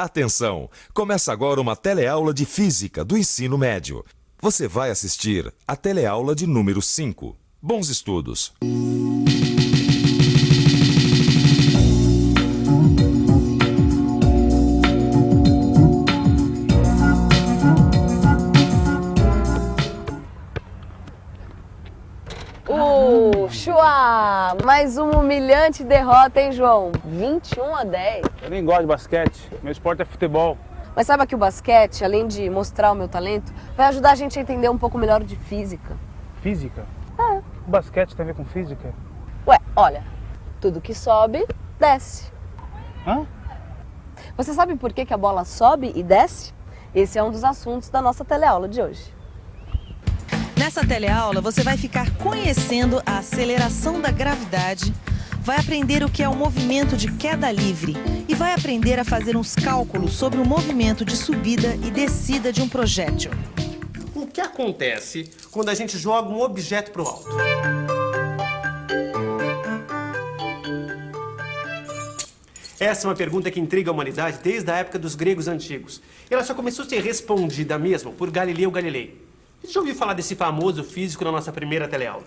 Atenção! Começa agora uma teleaula de Física do ensino médio. Você vai assistir a teleaula de número 5. Bons estudos! Chua! Mais uma humilhante derrota, hein, João? 21-10. Eu nem gosto de basquete, meu esporte é futebol. Mas saiba que o basquete, além de mostrar o meu talento, vai ajudar a gente a entender um pouco melhor de física. Física? É. O basquete tem a ver com física? Ué, olha, tudo que sobe, desce. Hã? Você sabe por que a bola sobe e desce? Esse é um dos assuntos da nossa teleaula de hoje. Nessa teleaula, você vai ficar conhecendo a aceleração da gravidade, vai aprender o que é o movimento de queda livre e vai aprender a fazer uns cálculos sobre o movimento de subida e descida de um projétil. O que acontece quando a gente joga um objeto para o alto? Essa é uma pergunta que intriga a humanidade desde a época dos gregos antigos. Ela só começou a ser respondida mesmo por Galileu Galilei. Você já ouviu falar desse famoso físico na nossa primeira teleaula?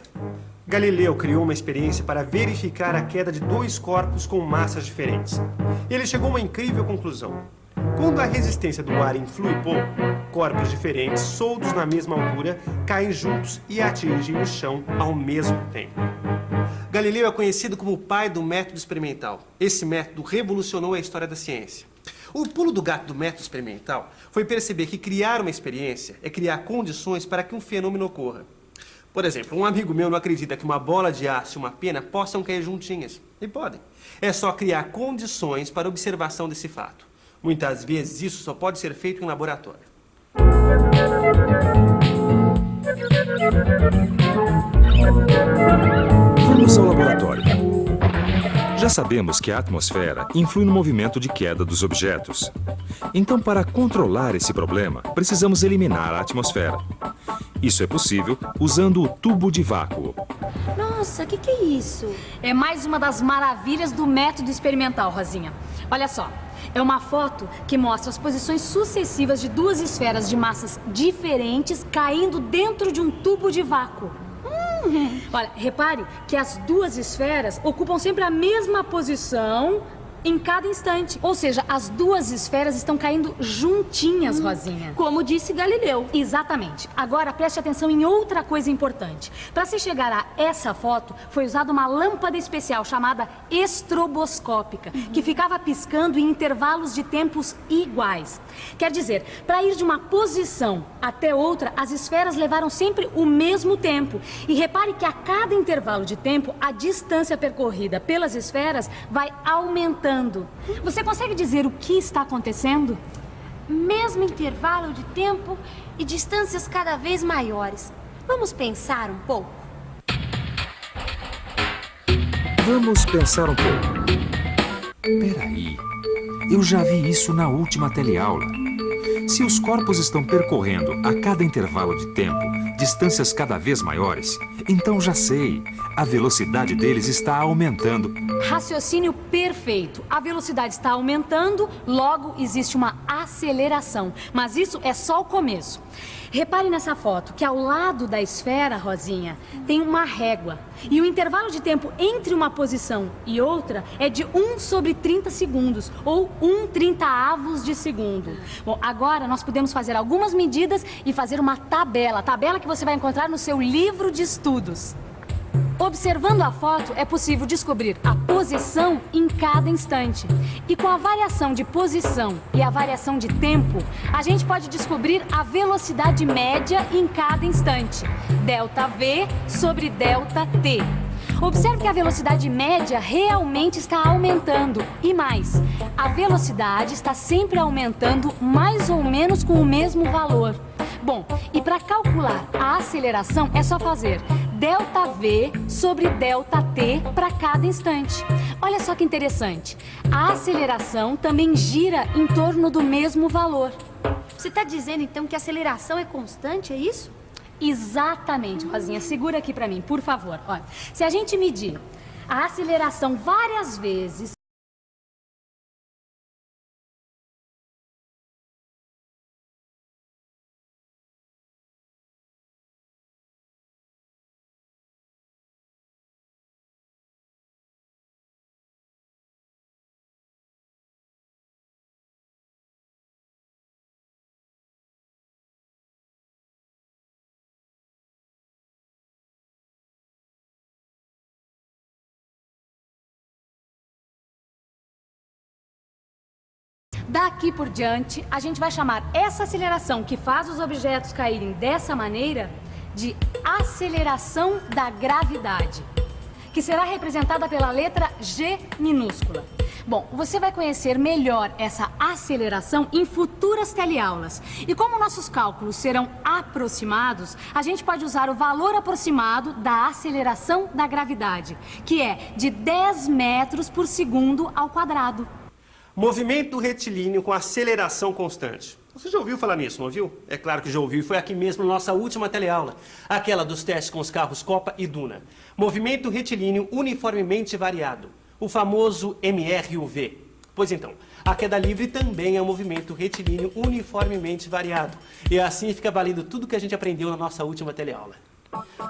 Galileu criou uma experiência para verificar a queda de dois corpos com massas diferentes. Ele chegou a uma incrível conclusão. Quando a resistência do ar influi pouco, corpos diferentes, soltos na mesma altura, caem juntos e atingem o chão ao mesmo tempo. Galileu é conhecido como o pai do método experimental. Esse método revolucionou a história da ciência. O pulo do gato do método experimental foi perceber que criar uma experiência é criar condições para que um fenômeno ocorra. Por exemplo, um amigo meu não acredita que uma bola de aço e uma pena possam cair juntinhas. E podem. É só criar condições para observação desse fato. Muitas vezes isso só pode ser feito em laboratório. Vamos ao laboratório. Já sabemos que a atmosfera influi no movimento de queda dos objetos. Então, para controlar esse problema, precisamos eliminar a atmosfera. Isso é possível usando o tubo de vácuo. Nossa, o que é isso? É mais uma das maravilhas do método experimental, Rosinha. Olha só, é uma foto que mostra as posições sucessivas de duas esferas de massas diferentes caindo dentro de um tubo de vácuo. Olha, repare que as duas esferas ocupam sempre a mesma posição em cada instante. Ou seja, as duas esferas estão caindo juntinhas, Rosinha. Como disse Galileu. Exatamente. Agora, preste atenção em outra coisa importante. Para se chegar a essa foto, foi usada uma lâmpada especial chamada estroboscópica, que ficava piscando em intervalos de tempos iguais. Quer dizer, para ir de uma posição até outra, as esferas levaram sempre o mesmo tempo. E repare que a cada intervalo de tempo, a distância percorrida pelas esferas vai aumentando. Você consegue dizer o que está acontecendo? Mesmo intervalo de tempo e distâncias cada vez maiores. Vamos pensar um pouco? Vamos pensar um pouco. Peraí, eu já vi isso na última teleaula. Se os corpos estão percorrendo a cada intervalo de tempo distâncias cada vez maiores, então já sei, a velocidade deles está aumentando. Raciocínio perfeito. A velocidade está aumentando, logo existe uma aceleração. Mas isso é só o começo. Repare nessa foto que ao lado da esfera, Rosinha, tem uma régua. E o intervalo de tempo entre uma posição e outra é de 1 sobre 30 segundos, ou 1/30avos de segundo. Bom, agora nós podemos fazer algumas medidas e fazer uma tabela. Tabela que você vai encontrar no seu livro de estudos. Observando a foto, é possível descobrir a posição em cada instante. E com a variação de posição e a variação de tempo, a gente pode descobrir a velocidade média em cada instante. ΔV sobre ΔT. Observe que a velocidade média realmente está aumentando. E mais, a velocidade está sempre aumentando mais ou menos com o mesmo valor. Bom, e para calcular a aceleração é só fazer ΔV sobre ΔT para cada instante. Olha só que interessante. A aceleração também gira em torno do mesmo valor. Você está dizendo então que a aceleração é constante, é isso? Exatamente, Rosinha. Segura aqui para mim, por favor. Olha, se a gente medir a aceleração várias vezes, Daqui por diante, a gente vai chamar essa aceleração que faz os objetos caírem dessa maneira de aceleração da gravidade, que será representada pela letra G minúscula. Bom, você vai conhecer melhor essa aceleração em futuras teleaulas. E como nossos cálculos serão aproximados, a gente pode usar o valor aproximado da aceleração da gravidade, que é de 10 metros por segundo ao quadrado. Movimento retilíneo com aceleração constante. Você já ouviu falar nisso, não ouviu? É claro que já ouviu, e foi aqui mesmo na nossa última teleaula, aquela dos testes com os carros Copa e Duna. Movimento retilíneo uniformemente variado, o famoso MRUV. Pois então, a queda livre também é um movimento retilíneo uniformemente variado, e assim fica valendo tudo que a gente aprendeu na nossa última teleaula.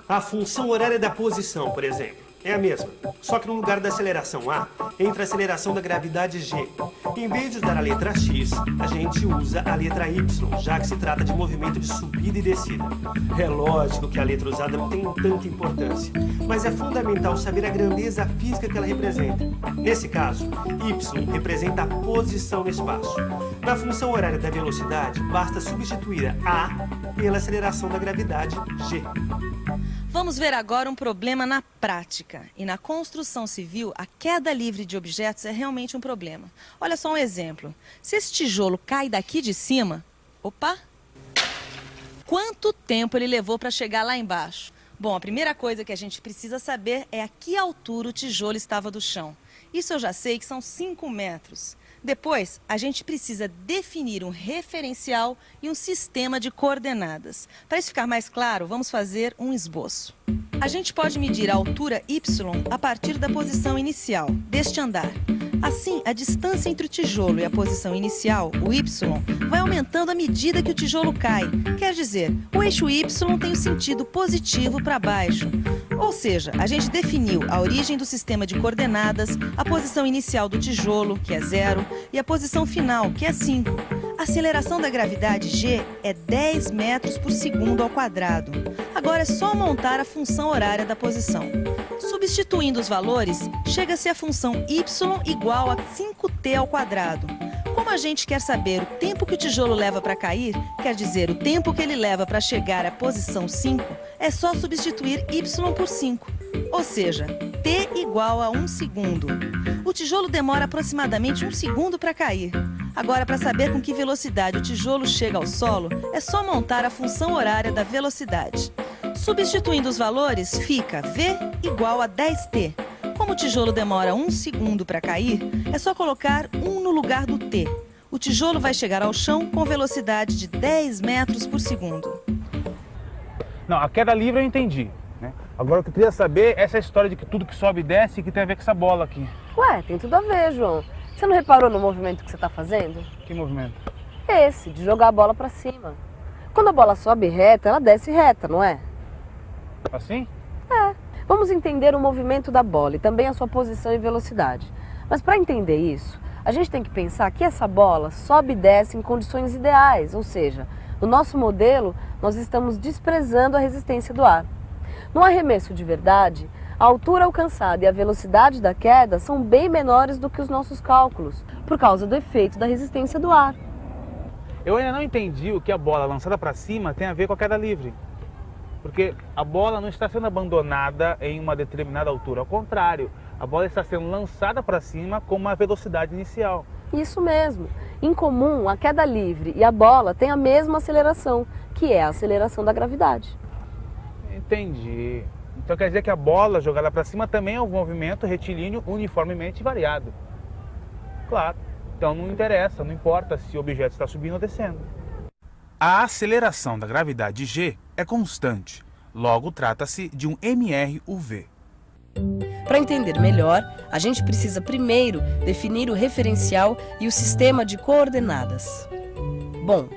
A função horária da posição, por exemplo, é a mesma, só que no lugar da aceleração A, entra a aceleração da gravidade G. Em vez de usar a letra X, a gente usa a letra Y, já que se trata de movimento de subida e descida. É lógico que a letra usada não tem tanta importância, mas é fundamental saber a grandeza física que ela representa. Nesse caso, Y representa a posição no espaço. Na função horária da velocidade, basta substituir a A pela aceleração da gravidade G. Vamos ver agora um problema na prática. E na construção civil, a queda livre de objetos é realmente um problema. Olha só um exemplo. Se esse tijolo cai daqui de cima, opa! Quanto tempo ele levou para chegar lá embaixo? Bom, a primeira coisa que a gente precisa saber é a que altura o tijolo estava do chão. Isso eu já sei que são 5 metros. Depois, a gente precisa definir um referencial e um sistema de coordenadas. Para isso ficar mais claro, vamos fazer um esboço. A gente pode medir a altura y a partir da posição inicial deste andar. Assim, a distância entre o tijolo e a posição inicial, o y, vai aumentando à medida que o tijolo cai. Quer dizer, o eixo y tem o sentido positivo para baixo. Ou seja, a gente definiu a origem do sistema de coordenadas, a posição inicial do tijolo, que é 0, e a posição final, que é 5. A aceleração da gravidade G é 10 metros por segundo ao quadrado. Agora é só montar a função horária da posição. Substituindo os valores, chega-se à função y igual a 5t ao quadrado. Como a gente quer saber o tempo que o tijolo leva para cair, quer dizer, o tempo que ele leva para chegar à posição 5, é só substituir y por 5. Ou seja, t igual a 1 segundo. O tijolo demora aproximadamente 1 segundo para cair. Agora, para saber com que velocidade o tijolo chega ao solo, é só montar a função horária da velocidade. Substituindo os valores, fica v igual a 10t. Como o tijolo demora 1 segundo para cair, é só colocar 1 no lugar do t. O tijolo vai chegar ao chão com velocidade de 10 metros por segundo. Não, a queda livre eu entendi, né? Agora o que eu queria saber é essa história de que tudo que sobe e desce que tem a ver com essa bola aqui. Ué, tem tudo a ver, João. Você não reparou no movimento que você está fazendo? Que movimento? Esse, de jogar a bola para cima. Quando a bola sobe reta, ela desce reta, não é? Assim? É. Vamos entender o movimento da bola e também a sua posição e velocidade. Mas para entender isso, a gente tem que pensar que essa bola sobe e desce em condições ideais, ou seja, no nosso modelo, nós estamos desprezando a resistência do ar. No arremesso de verdade, a altura alcançada e a velocidade da queda são bem menores do que os nossos cálculos, por causa do efeito da resistência do ar. Eu ainda não entendi o que a bola lançada para cima tem a ver com a queda livre. Porque a bola não está sendo abandonada em uma determinada altura. Ao contrário, a bola está sendo lançada para cima com uma velocidade inicial. Isso mesmo. Em comum, a queda livre e a bola têm a mesma aceleração, que é a aceleração da gravidade. Entendi. Então quer dizer que a bola jogada para cima também é um movimento retilíneo uniformemente variado. Claro. Então não interessa, não importa se o objeto está subindo ou descendo. A aceleração da gravidade G é constante, logo trata-se de um MRUV. Para entender melhor, a gente precisa primeiro definir o referencial e o sistema de coordenadas. Bom,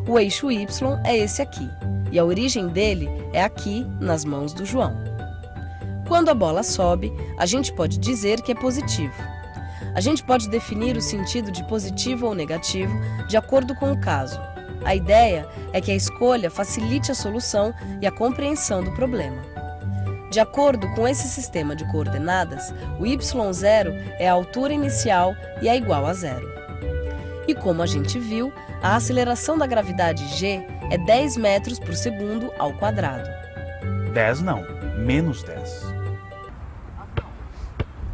o eixo Y é esse aqui, e a origem dele é aqui nas mãos do João. Quando a bola sobe, a gente pode dizer que é positivo. A gente pode definir o sentido de positivo ou negativo de acordo com o caso. A ideia é que a escolha facilite a solução e a compreensão do problema. De acordo com esse sistema de coordenadas, o y0 é a altura inicial e é igual a 0. E como a gente viu, a aceleração da gravidade g é 10 metros por segundo ao quadrado. 10 não, menos 10.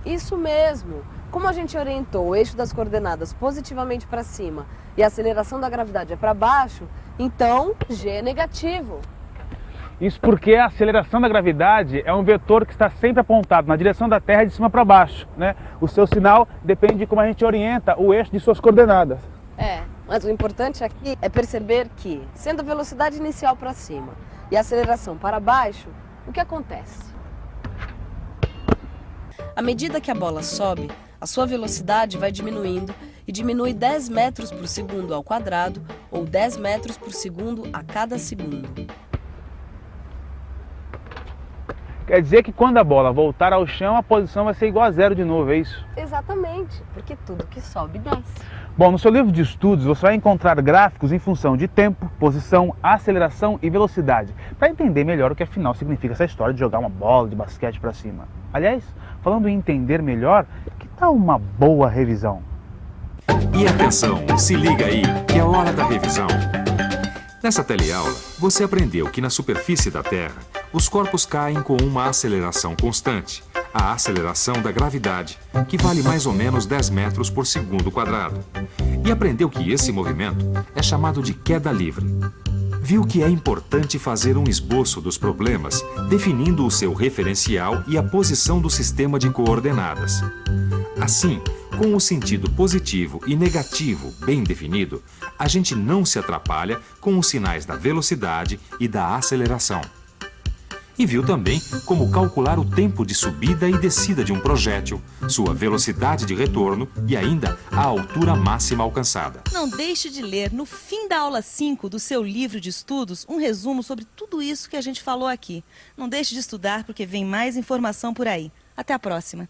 Isso mesmo! Como a gente orientou o eixo das coordenadas positivamente para cima e a aceleração da gravidade é para baixo, então g é negativo. Isso porque a aceleração da gravidade é um vetor que está sempre apontado na direção da Terra de cima para baixo, né? O seu sinal depende de como a gente orienta o eixo de suas coordenadas. Mas o importante aqui é perceber que, sendo a velocidade inicial para cima e a aceleração para baixo, o que acontece? À medida que a bola sobe, a sua velocidade vai diminuindo e diminui 10 metros por segundo ao quadrado ou 10 metros por segundo a cada segundo. Quer dizer que quando a bola voltar ao chão, a posição vai ser igual a zero de novo, é isso? Exatamente, porque tudo que sobe desce. Bom, no seu livro de estudos você vai encontrar gráficos em função de tempo, posição, aceleração e velocidade, para entender melhor o que afinal significa essa história de jogar uma bola de basquete para cima. Aliás, falando em entender melhor, que tal uma boa revisão? E atenção, se liga aí, que é hora da revisão. Nessa teleaula, você aprendeu que na superfície da Terra, os corpos caem com uma aceleração constante, a aceleração da gravidade, que vale mais ou menos 10 metros por segundo quadrado. E aprendeu que esse movimento é chamado de queda livre. Viu que é importante fazer um esboço dos problemas, definindo o seu referencial e a posição do sistema de coordenadas. Assim, com o sentido positivo e negativo bem definido, a gente não se atrapalha com os sinais da velocidade e da aceleração. E viu também como calcular o tempo de subida e descida de um projétil, sua velocidade de retorno e ainda a altura máxima alcançada. Não deixe de ler, no fim da aula 5 do seu livro de estudos, um resumo sobre tudo isso que a gente falou aqui. Não deixe de estudar porque vem mais informação por aí. Até a próxima!